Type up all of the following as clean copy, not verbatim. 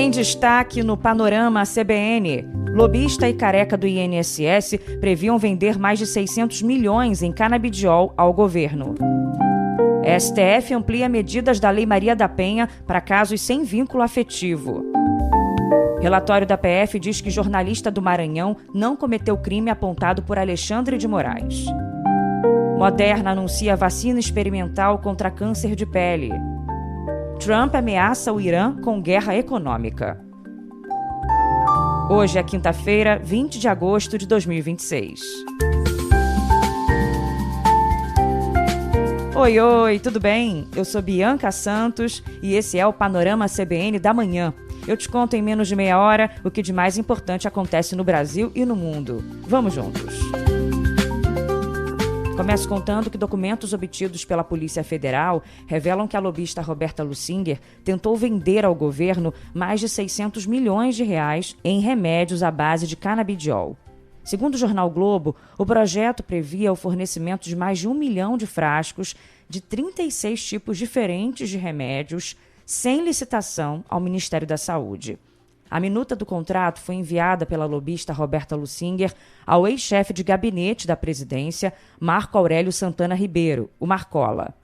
Em destaque no Panorama CBN, lobista e careca do INSS previam vender mais de 600 milhões em canabidiol ao governo. STF amplia medidas da Lei Maria da Penha para casos sem vínculo afetivo. Relatório da PF diz que jornalista do Maranhão não cometeu crime apontado por Alexandre de Moraes. Moderna anuncia vacina experimental contra câncer de pele. Trump ameaça o Irã com guerra econômica. Hoje é quinta-feira, 20 de agosto de 2026. Oi, tudo bem? Eu sou Bianca Santos e esse é o Panorama CBN da manhã. Eu te conto em menos de meia hora o que de mais importante acontece no Brasil e no mundo. Vamos juntos! Começo contando que documentos obtidos pela Polícia Federal revelam que a lobista Roberta Lussinger tentou vender ao governo mais de 600 milhões de reais em remédios à base de canabidiol. Segundo o jornal Globo, o projeto previa o fornecimento de mais de 1 milhão de frascos de 36 tipos diferentes de remédios sem licitação ao Ministério da Saúde. A minuta do contrato foi enviada pela lobista Roberta Lussinger ao ex-chefe de gabinete da presidência, Marco Aurélio Santana Ribeiro, o Marcola.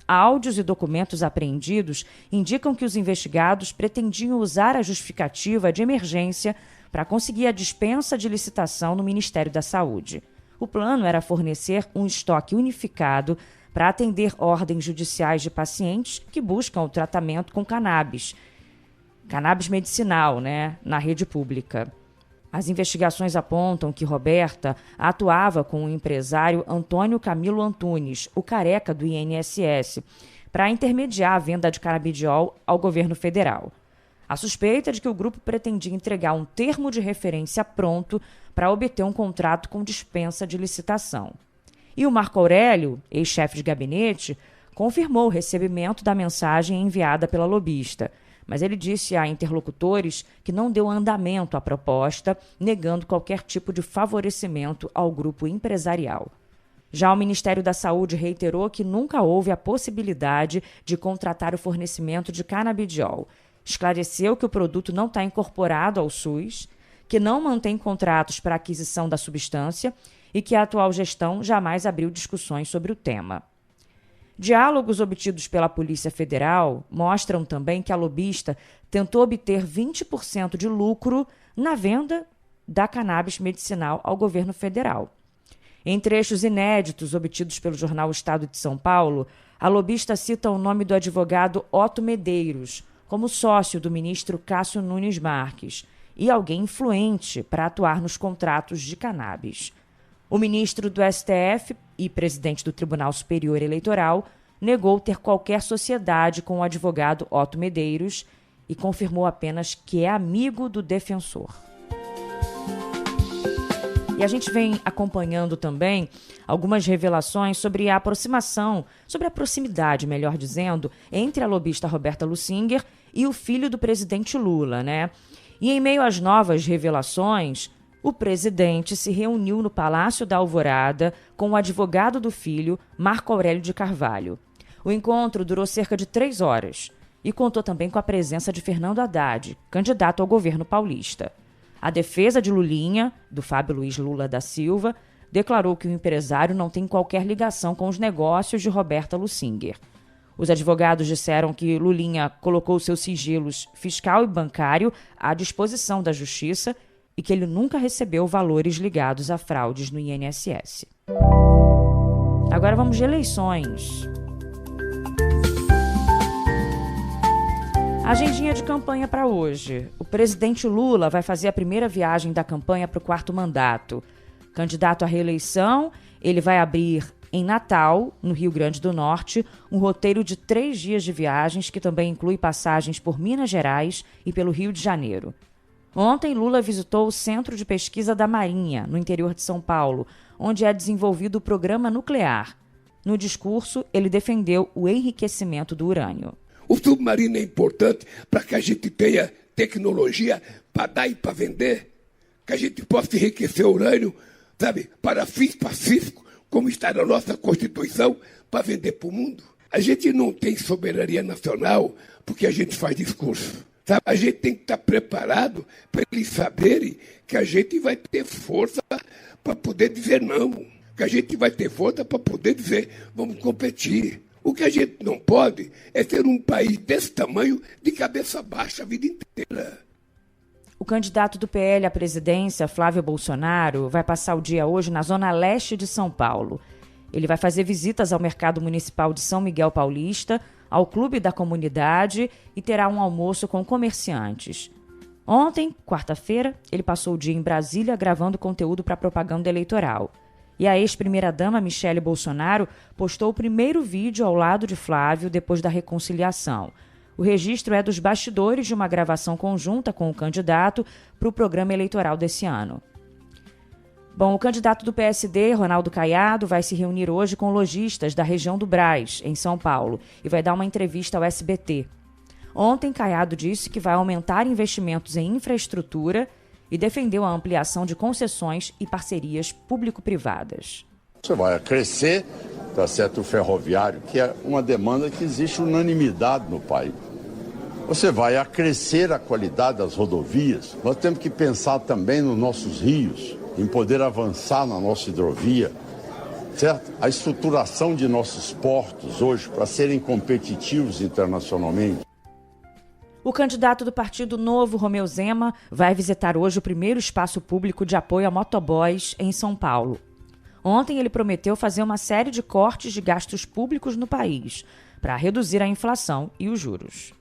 Áudios e documentos apreendidos indicam que os investigados pretendiam usar a justificativa de emergência para conseguir a dispensa de licitação no Ministério da Saúde. O plano era fornecer um estoque unificado para atender ordens judiciais de pacientes que buscam o tratamento com cannabis medicinal, na rede pública. As investigações apontam que Roberta atuava com o empresário Antônio Camilo Antunes, o careca do INSS, para intermediar a venda de canabidiol ao governo federal. A suspeita é de que o grupo pretendia entregar um termo de referência pronto para obter um contrato com dispensa de licitação. E o Marco Aurélio, ex-chefe de gabinete, confirmou o recebimento da mensagem enviada pela lobista, mas ele disse a interlocutores que não deu andamento à proposta, negando qualquer tipo de favorecimento ao grupo empresarial. Já o Ministério da Saúde reiterou que nunca houve a possibilidade de contratar o fornecimento de canabidiol. Esclareceu que o produto não está incorporado ao SUS, que não mantém contratos para aquisição da substância e que a atual gestão jamais abriu discussões sobre o tema. Diálogos obtidos pela Polícia Federal mostram também que a lobista tentou obter 20% de lucro na venda da cannabis medicinal ao governo federal. Em trechos inéditos obtidos pelo jornal Estado de São Paulo, a lobista cita o nome do advogado Otto Medeiros como sócio do ministro Cássio Nunes Marques e alguém influente para atuar nos contratos de cannabis. O ministro do STF e presidente do Tribunal Superior Eleitoral negou ter qualquer sociedade com o advogado Otto Medeiros e confirmou apenas que é amigo do defensor. E a gente vem acompanhando também algumas revelações sobre a proximidade, melhor dizendo, entre a lobista Roberta Lussinger e o filho do presidente Lula, E em meio às novas revelações, o presidente se reuniu no Palácio da Alvorada com o advogado do filho, Marco Aurélio de Carvalho. O encontro durou cerca de 3 horas e contou também com a presença de Fernando Haddad, candidato ao governo paulista. A defesa de Lulinha, do Fábio Luiz Lula da Silva, declarou que o empresário não tem qualquer ligação com os negócios de Roberta Lussinger. Os advogados disseram que Lulinha colocou seus sigilos fiscal e bancário à disposição da Justiça e que ele nunca recebeu valores ligados a fraudes no INSS. Agora vamos de eleições. Agendinha de campanha para hoje. O presidente Lula vai fazer a primeira viagem da campanha para o 4º mandato. Candidato à reeleição, ele vai abrir em Natal, no Rio Grande do Norte, um roteiro de 3 dias de viagens que também inclui passagens por Minas Gerais e pelo Rio de Janeiro. Ontem, Lula visitou o Centro de Pesquisa da Marinha, no interior de São Paulo, onde é desenvolvido o programa nuclear. No discurso, ele defendeu o enriquecimento do urânio. O submarino é importante para que a gente tenha tecnologia para dar e para vender, que a gente possa enriquecer o urânio, para fins pacíficos, como está na nossa Constituição, para vender para o mundo. A gente não tem soberania nacional porque a gente faz discurso. Sabe? A gente tem que estar preparado para eles saberem que a gente vai ter força para poder dizer não, que a gente vai ter força para poder dizer vamos competir. O que a gente não pode é ter um país desse tamanho de cabeça baixa a vida inteira. O candidato do PL à presidência, Flávio Bolsonaro, vai passar o dia hoje na zona leste de São Paulo. Ele vai fazer visitas ao mercado municipal de São Miguel Paulista, ao Clube da Comunidade e terá um almoço com comerciantes. Ontem, quarta-feira, ele passou o dia em Brasília gravando conteúdo para propaganda eleitoral. E a ex-primeira-dama Michele Bolsonaro postou o primeiro vídeo ao lado de Flávio depois da reconciliação. O registro é dos bastidores de uma gravação conjunta com o candidato para o programa eleitoral desse ano. Bom, o candidato do PSD, Ronaldo Caiado, vai se reunir hoje com lojistas da região do Brás, em São Paulo, e vai dar uma entrevista ao SBT. Ontem, Caiado disse que vai aumentar investimentos em infraestrutura e defendeu a ampliação de concessões e parcerias público-privadas. Você vai crescer, tá certo, o ferroviário, que é uma demanda que existe unanimidade no país. Você vai acrescer a qualidade das rodovias. Nós temos que pensar também nos nossos rios, em poder avançar na nossa hidrovia, certo? A estruturação de nossos portos hoje para serem competitivos internacionalmente. O candidato do Partido Novo, Romeu Zema, vai visitar hoje o primeiro espaço público de apoio a motoboys em São Paulo. Ontem ele prometeu fazer uma série de cortes de gastos públicos no país para reduzir a inflação e os juros.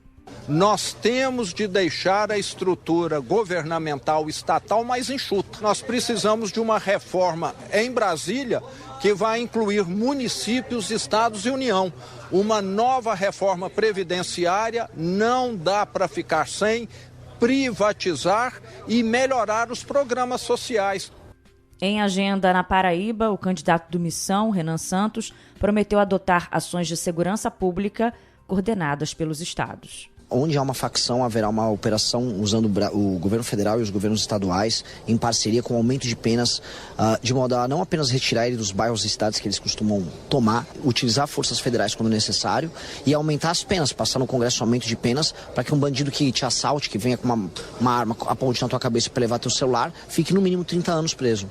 Nós temos de deixar a estrutura governamental estatal mais enxuta. Nós precisamos de uma reforma em Brasília que vai incluir municípios, estados e União. Uma nova reforma previdenciária não dá para ficar sem, privatizar e melhorar os programas sociais. Em agenda na Paraíba, o candidato do Missão, Renan Santos, prometeu adotar ações de segurança pública coordenadas pelos estados. Onde há uma facção, haverá uma operação usando o governo federal e os governos estaduais em parceria com aumento de penas, de modo a não apenas retirar ele dos bairros e estados que eles costumam tomar, utilizar forças federais quando necessário e aumentar as penas, passar no Congresso aumento de penas para que um bandido que te assalte, que venha com uma arma, aponte na tua cabeça para levar teu celular, fique no mínimo 30 anos preso.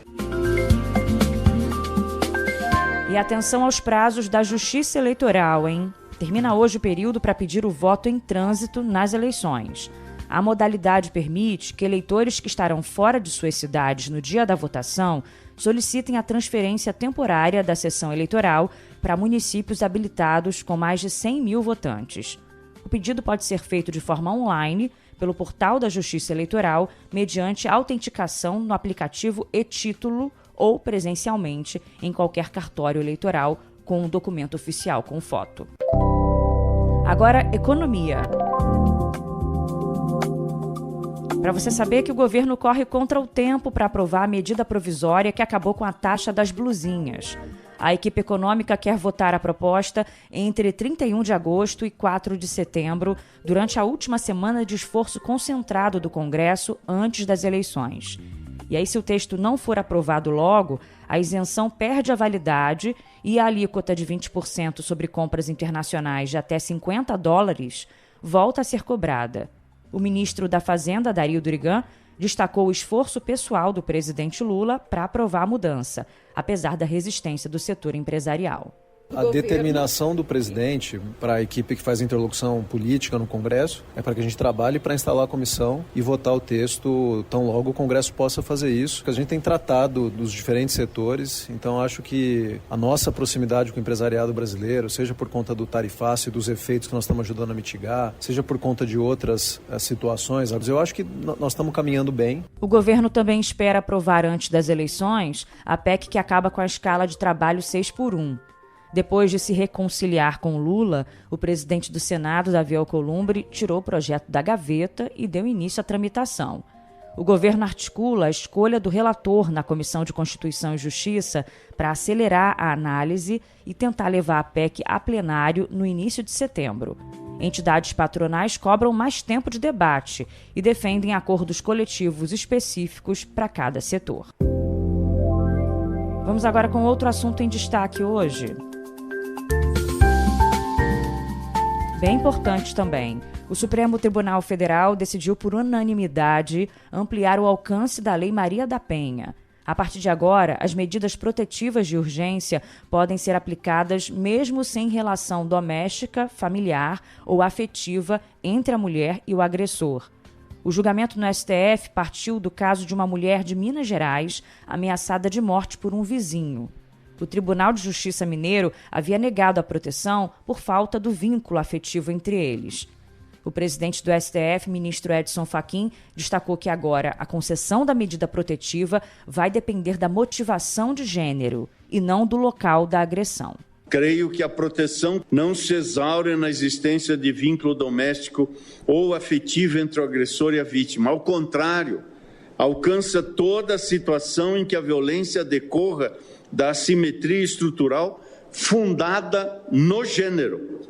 E atenção aos prazos da Justiça Eleitoral, hein? Termina hoje o período para pedir o voto em trânsito nas eleições. A modalidade permite que eleitores que estarão fora de suas cidades no dia da votação solicitem a transferência temporária da sessão eleitoral para municípios habilitados com mais de 100 mil votantes. O pedido pode ser feito de forma online, pelo portal da Justiça Eleitoral, mediante autenticação no aplicativo e-Título ou presencialmente em qualquer cartório eleitoral com um documento oficial com foto. Agora, economia. Para você saber que o governo corre contra o tempo para aprovar a medida provisória que acabou com a taxa das blusinhas. A equipe econômica quer votar a proposta entre 31 de agosto e 4 de setembro, durante a última semana de esforço concentrado do Congresso antes das eleições. E aí, se o texto não for aprovado logo, a isenção perde a validade e a alíquota de 20% sobre compras internacionais de até $50 volta a ser cobrada. O ministro da Fazenda, Dario Durigan, destacou o esforço pessoal do presidente Lula para aprovar a mudança, apesar da resistência do setor empresarial. A determinação do presidente para a equipe que faz interlocução política no Congresso é para que a gente trabalhe para instalar a comissão e votar o texto tão logo o Congresso possa fazer isso. A gente tem tratado dos diferentes setores, então acho que a nossa proximidade com o empresariado brasileiro, seja por conta do tarifácio e dos efeitos que nós estamos ajudando a mitigar, seja por conta de outras situações, eu acho que nós estamos caminhando bem. O governo também espera aprovar antes das eleições a PEC que acaba com a escala de trabalho 6x1. Depois de se reconciliar com Lula, o presidente do Senado, Davi Alcolumbre, tirou o projeto da gaveta e deu início à tramitação. O governo articula a escolha do relator na Comissão de Constituição e Justiça para acelerar a análise e tentar levar a PEC a plenário no início de setembro. Entidades patronais cobram mais tempo de debate e defendem acordos coletivos específicos para cada setor. Vamos agora com outro assunto em destaque hoje. Bem importante também, o Supremo Tribunal Federal decidiu por unanimidade ampliar o alcance da Lei Maria da Penha. A partir de agora, as medidas protetivas de urgência podem ser aplicadas mesmo sem relação doméstica, familiar ou afetiva entre a mulher e o agressor. O julgamento no STF partiu do caso de uma mulher de Minas Gerais ameaçada de morte por um vizinho. O Tribunal de Justiça mineiro havia negado a proteção por falta do vínculo afetivo entre eles. O presidente do STF, ministro Edson Fachin, destacou que agora a concessão da medida protetiva vai depender da motivação de gênero e não do local da agressão. Creio que a proteção não se exaure na existência de vínculo doméstico ou afetivo entre o agressor e a vítima. Ao contrário, alcança toda a situação em que a violência decorra da assimetria estrutural fundada no gênero.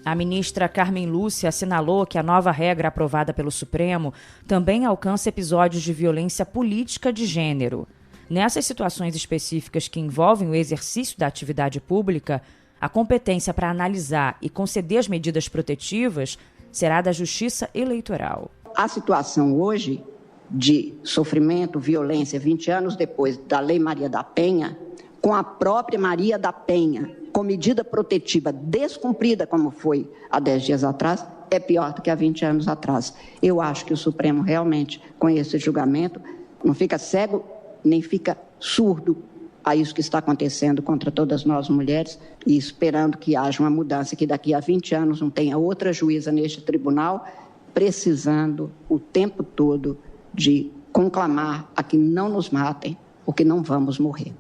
A ministra Carmen Lúcia assinalou que a nova regra aprovada pelo Supremo também alcança episódios de violência política de gênero. Nessas situações específicas que envolvem o exercício da atividade pública, a competência para analisar e conceder as medidas protetivas será da Justiça Eleitoral. A situação hoje de sofrimento, violência, 20 anos depois da Lei Maria da Penha, com a própria Maria da Penha, com medida protetiva descumprida, como foi há 10 dias atrás, é pior do que há 20 anos atrás. Eu acho que o Supremo realmente, com esse julgamento, não fica cego, nem fica surdo a isso que está acontecendo contra todas nós mulheres e esperando que haja uma mudança, que daqui a 20 anos não tenha outra juíza neste tribunal, precisando o tempo todo de conclamar a que não nos matem, porque não vamos morrer.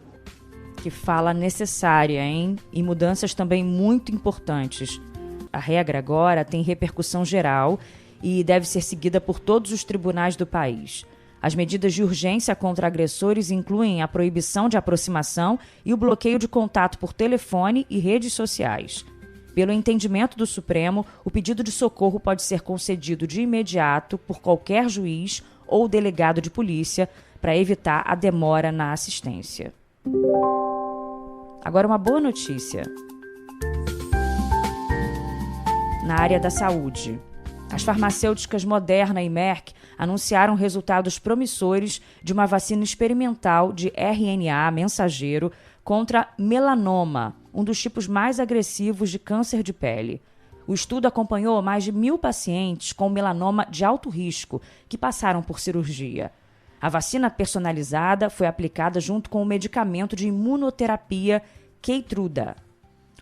Que fala necessária, hein? E mudanças também muito importantes. A regra agora tem repercussão geral e deve ser seguida por todos os tribunais do país. As medidas de urgência contra agressores incluem a proibição de aproximação e o bloqueio de contato por telefone e redes sociais. Pelo entendimento do Supremo, o pedido de socorro pode ser concedido de imediato por qualquer juiz ou delegado de polícia para evitar a demora na assistência. Agora uma boa notícia. Na área da saúde, as farmacêuticas Moderna e Merck anunciaram resultados promissores de uma vacina experimental de RNA mensageiro contra melanoma, um dos tipos mais agressivos de câncer de pele. O estudo acompanhou mais de 1.000 pacientes com melanoma de alto risco que passaram por cirurgia. A vacina personalizada foi aplicada junto com o medicamento de imunoterapia Keytruda.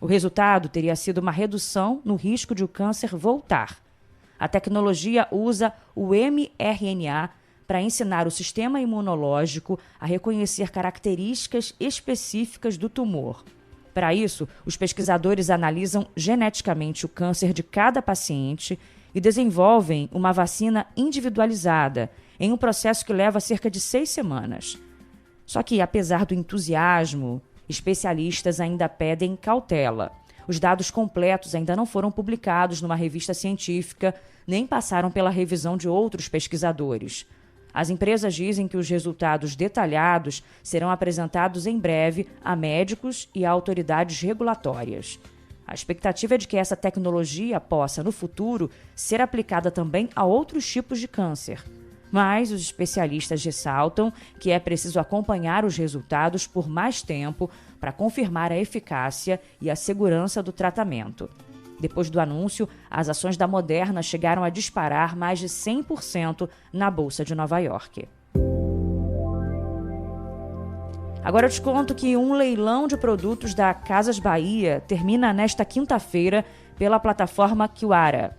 O resultado teria sido uma redução no risco de o câncer voltar. A tecnologia usa o mRNA para ensinar o sistema imunológico a reconhecer características específicas do tumor. Para isso, os pesquisadores analisam geneticamente o câncer de cada paciente e desenvolvem uma vacina individualizada, em um processo que leva cerca de 6 semanas. Só que, apesar do entusiasmo, especialistas ainda pedem cautela. Os dados completos ainda não foram publicados numa revista científica, nem passaram pela revisão de outros pesquisadores. As empresas dizem que os resultados detalhados serão apresentados em breve a médicos e a autoridades regulatórias. A expectativa é de que essa tecnologia possa, no futuro, ser aplicada também a outros tipos de câncer. Mas os especialistas ressaltam que é preciso acompanhar os resultados por mais tempo para confirmar a eficácia e a segurança do tratamento. Depois do anúncio, as ações da Moderna chegaram a disparar mais de 100% na Bolsa de Nova York. Agora eu te conto que um leilão de produtos da Casas Bahia termina nesta quinta-feira pela plataforma Quora.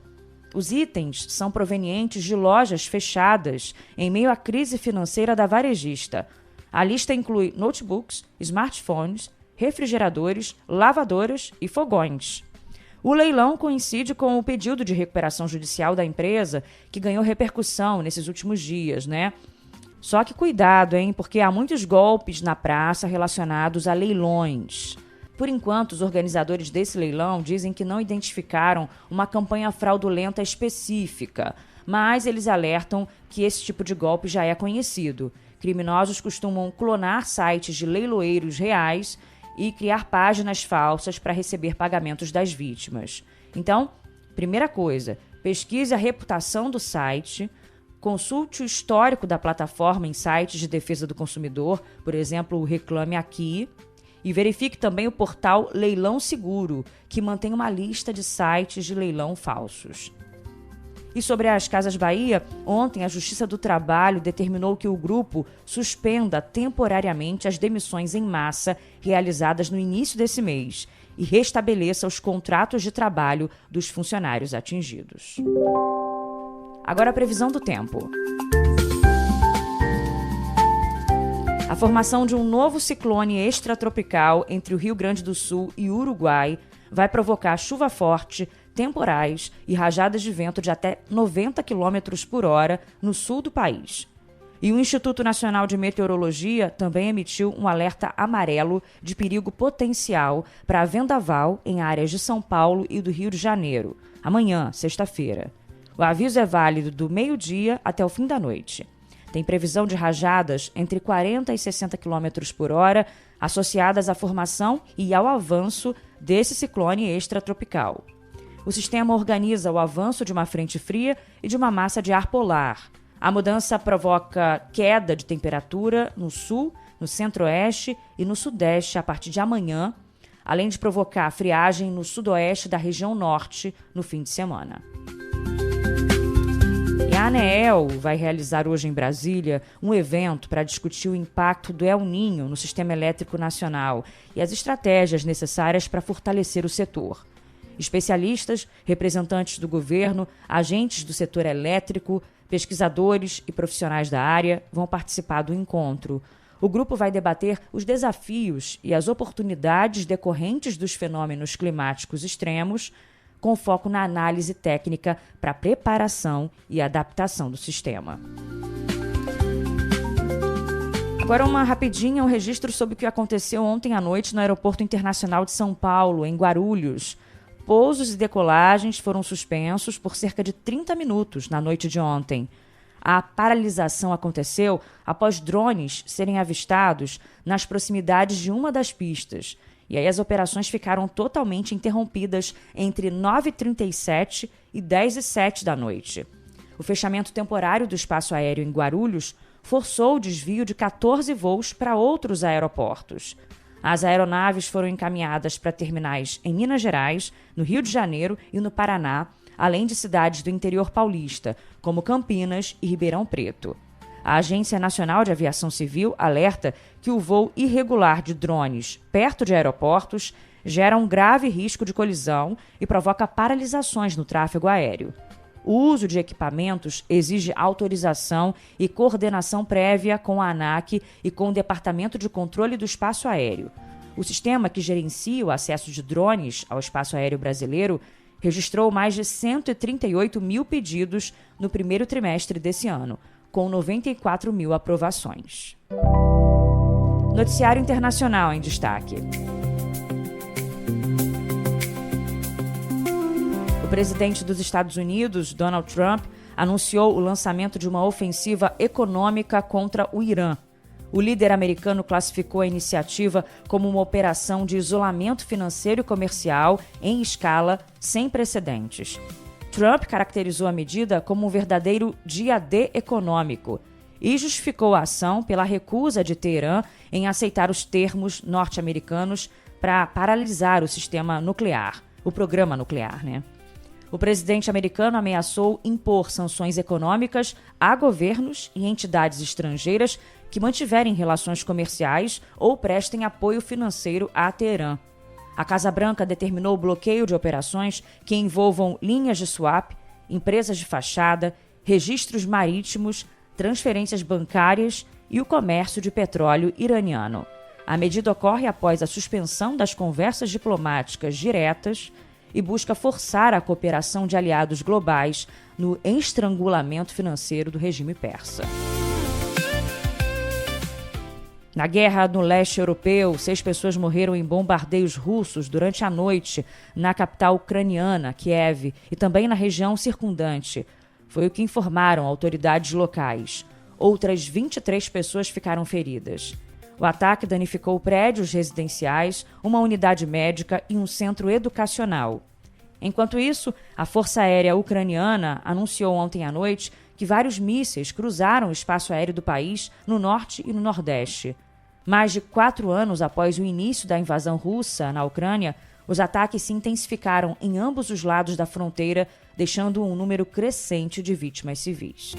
Os itens são provenientes de lojas fechadas em meio à crise financeira da varejista. A lista inclui notebooks, smartphones, refrigeradores, lavadoras e fogões. O leilão coincide com o pedido de recuperação judicial da empresa, que ganhou repercussão nesses últimos dias, né? Só que cuidado, hein? Porque há muitos golpes na praça relacionados a leilões. Por enquanto, os organizadores desse leilão dizem que não identificaram uma campanha fraudulenta específica, mas eles alertam que esse tipo de golpe já é conhecido. Criminosos costumam clonar sites de leiloeiros reais e criar páginas falsas para receber pagamentos das vítimas. Então, primeira coisa, pesquise a reputação do site, consulte o histórico da plataforma em sites de defesa do consumidor, por exemplo, o Reclame Aqui, e verifique também o portal Leilão Seguro, que mantém uma lista de sites de leilão falsos. E sobre as Casas Bahia, ontem a Justiça do Trabalho determinou que o grupo suspenda temporariamente as demissões em massa realizadas no início desse mês e restabeleça os contratos de trabalho dos funcionários atingidos. Agora a previsão do tempo. A formação de um novo ciclone extratropical entre o Rio Grande do Sul e o Uruguai vai provocar chuva forte, temporais e rajadas de vento de até 90 km por hora no sul do país. E o Instituto Nacional de Meteorologia também emitiu um alerta amarelo de perigo potencial para vendaval em áreas de São Paulo e do Rio de Janeiro, amanhã, sexta-feira. O aviso é válido do meio-dia até o fim da noite. Tem previsão de rajadas entre 40 e 60 km por hora, associadas à formação e ao avanço desse ciclone extratropical. O sistema organiza o avanço de uma frente fria e de uma massa de ar polar. A mudança provoca queda de temperatura no sul, no centro-oeste e no sudeste a partir de amanhã, além de provocar friagem no sudoeste da região norte no fim de semana. E a ANEEL vai realizar hoje em Brasília um evento para discutir o impacto do El Niño no sistema elétrico nacional e as estratégias necessárias para fortalecer o setor. Especialistas, representantes do governo, agentes do setor elétrico, pesquisadores e profissionais da área vão participar do encontro. O grupo vai debater os desafios e as oportunidades decorrentes dos fenômenos climáticos extremos, com foco na análise técnica para preparação e adaptação do sistema. Agora um registro sobre o que aconteceu ontem à noite no Aeroporto Internacional de São Paulo, em Guarulhos. Pousos e decolagens foram suspensos por cerca de 30 minutos na noite de ontem. A paralisação aconteceu após drones serem avistados nas proximidades de uma das pistas. E aí as operações ficaram totalmente interrompidas entre 9h37 e 10h07 da noite. O fechamento temporário do espaço aéreo em Guarulhos forçou o desvio de 14 voos para outros aeroportos. As aeronaves foram encaminhadas para terminais em Minas Gerais, no Rio de Janeiro e no Paraná, além de cidades do interior paulista, como Campinas e Ribeirão Preto. A Agência Nacional de Aviação Civil alerta que o voo irregular de drones perto de aeroportos gera um grave risco de colisão e provoca paralisações no tráfego aéreo. O uso de equipamentos exige autorização e coordenação prévia com a ANAC e com o Departamento de Controle do Espaço Aéreo. O sistema que gerencia o acesso de drones ao espaço aéreo brasileiro registrou mais de 138 mil pedidos no primeiro trimestre desse ano, com 94 mil aprovações. Noticiário internacional em destaque. O presidente dos Estados Unidos, Donald Trump, anunciou o lançamento de uma ofensiva econômica contra o Irã. O líder americano classificou a iniciativa como uma operação de isolamento financeiro e comercial em escala sem precedentes. Trump caracterizou a medida como um verdadeiro dia D econômico e justificou a ação pela recusa de Teherã em aceitar os termos norte-americanos para paralisar o sistema nuclear, o programa nuclear, O presidente americano ameaçou impor sanções econômicas a governos e entidades estrangeiras que mantiverem relações comerciais ou prestem apoio financeiro a Teherã. A Casa Branca determinou o bloqueio de operações que envolvam linhas de swap, empresas de fachada, registros marítimos, transferências bancárias e o comércio de petróleo iraniano. A medida ocorre após a suspensão das conversas diplomáticas diretas e busca forçar a cooperação de aliados globais no estrangulamento financeiro do regime persa. Na guerra no leste europeu, 6 pessoas morreram em bombardeios russos durante a noite na capital ucraniana, Kiev, e também na região circundante. Foi o que informaram autoridades locais. Outras 23 pessoas ficaram feridas. O ataque danificou prédios residenciais, uma unidade médica e um centro educacional. Enquanto isso, a Força Aérea Ucraniana anunciou ontem à noite que vários mísseis cruzaram o espaço aéreo do país no norte e no nordeste. Mais de 4 anos após o início da invasão russa na Ucrânia, os ataques se intensificaram em ambos os lados da fronteira, deixando um número crescente de vítimas civis.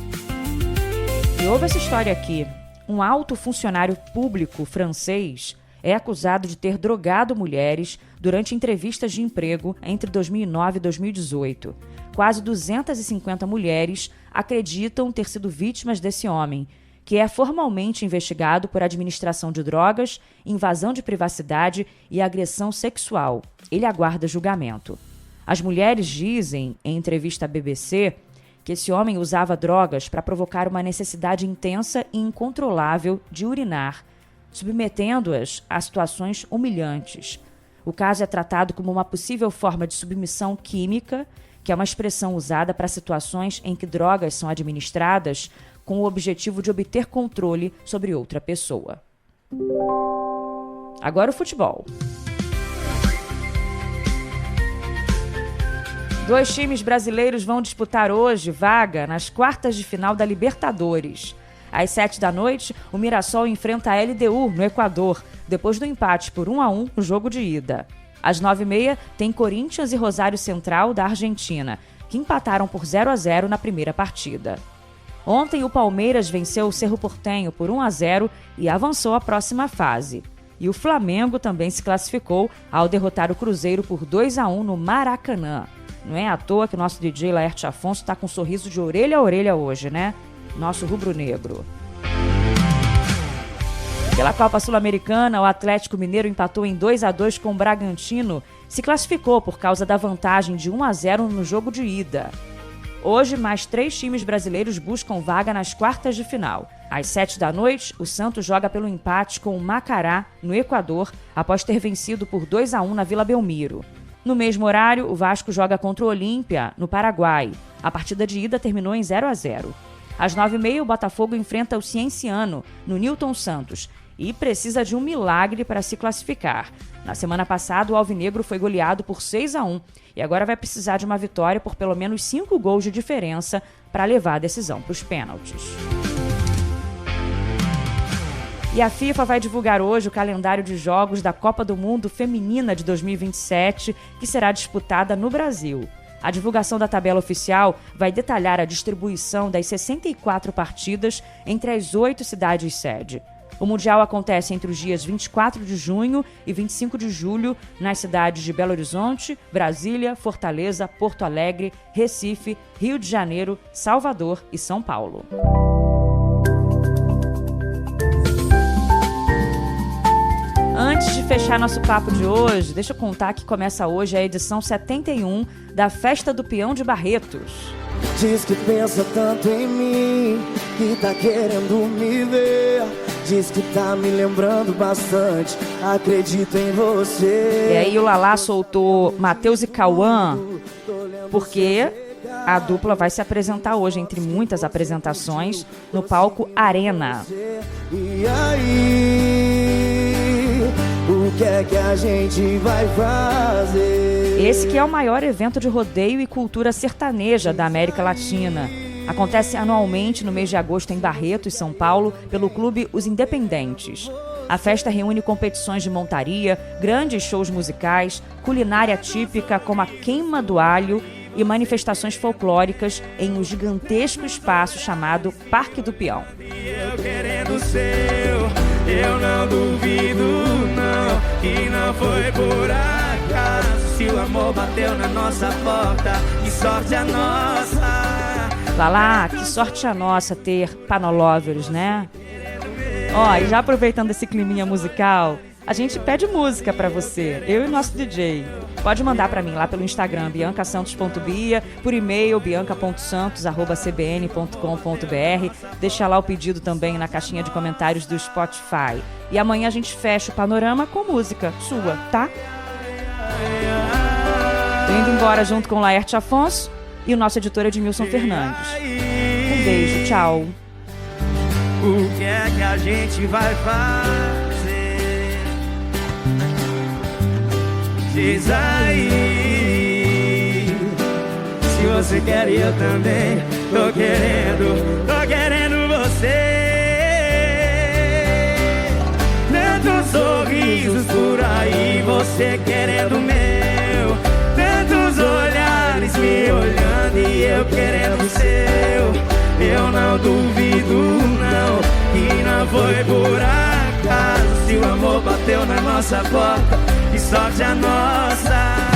E houve essa história aqui. Um alto funcionário público francês é acusado de ter drogado mulheres durante entrevistas de emprego entre 2009 e 2018. Quase 250 mulheres acreditam ter sido vítimas desse homem, que é formalmente investigado por administração de drogas, invasão de privacidade e agressão sexual. Ele aguarda julgamento. As mulheres dizem, em entrevista à BBC, que esse homem usava drogas para provocar uma necessidade intensa e incontrolável de urinar, submetendo-as a situações humilhantes. O caso é tratado como uma possível forma de submissão química, que é uma expressão usada para situações em que drogas são administradas com o objetivo de obter controle sobre outra pessoa. Agora o futebol. 2 times brasileiros vão disputar hoje vaga nas quartas de final da Libertadores. Às 19h, o Mirassol enfrenta a LDU, no Equador, depois do empate por 1-1 no jogo de ida. Às 9h30, tem Corinthians e Rosário Central, da Argentina, que empataram por 0-0 na primeira partida. Ontem, o Palmeiras venceu o Cerro Porteño por 1-0 e avançou à próxima fase. E o Flamengo também se classificou ao derrotar o Cruzeiro por 2-1 no Maracanã. Não é à toa que o nosso DJ Laerte Afonso está com um sorriso de orelha a orelha hoje, né? Nosso rubro-negro. Pela Copa Sul-Americana, o Atlético Mineiro empatou em 2-2 com o Bragantino, se classificou por causa da vantagem de 1-0 no jogo de ida. Hoje, mais 3 times brasileiros buscam vaga nas quartas de final. Às 19h, o Santos joga pelo empate com o Macará, no Equador, após ter vencido por 2-1 na Vila Belmiro. No mesmo horário, o Vasco joga contra o Olímpia, no Paraguai. A partida de ida terminou em 0-0. Às 9h30, o Botafogo enfrenta o Cienciano, no Newton Santos, e precisa de um milagre para se classificar. Na semana passada, o Alvinegro foi goleado por 6-1 e agora vai precisar de uma vitória por pelo menos 5 gols de diferença para levar a decisão para os pênaltis. E a FIFA vai divulgar hoje o calendário de jogos da Copa do Mundo Feminina de 2027, que será disputada no Brasil. A divulgação da tabela oficial vai detalhar a distribuição das 64 partidas entre as 8 cidades-sede. O Mundial acontece entre os dias 24 de junho e 25 de julho nas cidades de Belo Horizonte, Brasília, Fortaleza, Porto Alegre, Recife, Rio de Janeiro, Salvador e São Paulo. Antes de fechar nosso papo de hoje, deixa eu contar que começa hoje a edição 71 da Festa do Peão de Barretos. Diz que pensa tanto em mim, que tá querendo me ver. Diz que tá me lembrando bastante, acredito em você. E aí o Lalá soltou Matheus e Cauã, porque a dupla vai se apresentar hoje, entre muitas apresentações, no palco Arena. E aí, o que é que a gente vai fazer? Esse que é o maior evento de rodeio e cultura sertaneja da América Latina. Acontece anualmente no mês de agosto em Barretos, São Paulo, pelo clube Os Independentes. A festa reúne competições de montaria, grandes shows musicais, culinária típica como a queima do alho e manifestações folclóricas em um gigantesco espaço chamado Parque do Peão. Eu querendo ser, eu não duvido, não, que não foi por acaso. Se o amor bateu na nossa porta, que sorte a nossa. Lalá, que sorte a nossa ter Panolovers, né? Ó, e já aproveitando esse climinha musical, a gente pede música pra você, eu e o nosso DJ. Pode mandar pra mim lá pelo Instagram, biancasantos.bia, por e-mail, bianca.santos@cbn.com.br. Deixa lá o pedido também na caixinha de comentários do Spotify. E amanhã a gente fecha o panorama com música sua, tá? Tô indo embora junto com o Laerte Afonso e o nosso editor Edmilson Fernandes. Um beijo, tchau. O que é que a gente vai fazer? diz aí. Se você quer e eu também tô querendo você. Tantos sorrisos por aí, você querendo o meu. Tantos olhares me olhando e eu querendo o seu. Eu não duvido não, que não foi por acaso. Se o amor bateu na nossa porta, que sorte a nossa.